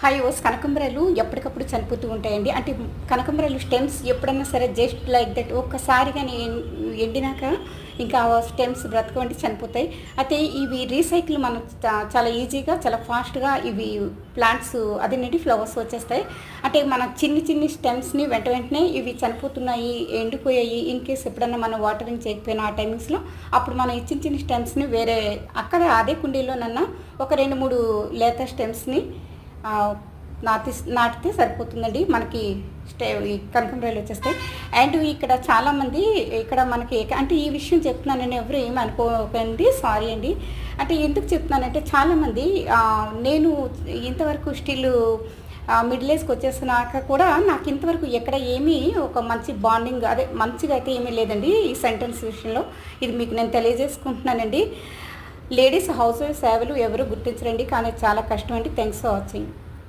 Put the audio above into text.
Hi ఓస్ కనకంబరాలు ఎప్పటికప్పుడు చనిపోతూ ఉంటాయండి. అంటే కనకంబరాలు స్టెమ్స్ ఎప్పుడన్నా సరే జస్ట్ లైక్ దట్ ఒక్కసారి కానీ ఎండినాక ఇంకా ఆ స్టెమ్స్ బ్రతకవంటి చనిపోతాయి. అయితే ఇవి రీసైకిల్ మనం చాలా ఈజీగా చాలా ఫాస్ట్గా ఇవి ప్లాంట్స్ అదేంటి ఫ్లవర్స్ వచ్చేస్తాయి. అంటే మన చిన్ని స్టెమ్స్ని వెంటనే ఇవి చనిపోతున్నాయి, ఎండిపోయాయి. ఇన్ కేస్ ఎప్పుడన్నా మనం వాటరింగ్ చేయకపోయినా ఆ టైమింగ్స్లో అప్పుడు మనం ఈ చిన్ని స్టెమ్స్ని వేరే అక్కడ అదే కుండీలోనన్నా ఒక 2-3 లేత స్టెమ్స్ని నాటితే సరిపోతుందండి. మనకి ఈ కనకంబరాలు వచ్చేస్తాయి. అండ్ ఇక్కడ చాలామంది ఇక్కడ మనకి అంటే ఈ విషయం చెప్తున్నానని ఎవరు ఏమి అనుకోకండి, సారీ అండి. అంటే ఎందుకు చెప్తున్నానంటే చాలామంది నేను ఇంతవరకు స్టిల్ మిడిల్ ఏజ్కి వచ్చేసినాక కూడా నాకు ఇంతవరకు ఎక్కడ ఏమీ ఒక మంచి బాండింగ్ అదే మంచిగా అయితే ఏమీ లేదండి ఈ సెంటెన్స్ విషయంలో. ఇది మీకు నేను తెలియజేసుకుంటున్నానండి. లేడీస్ హౌస్ వైఫ్ సేవలు ఎవరు గుర్తించరండి, కానీ చాలా కష్టం అండి. Thanks for watching.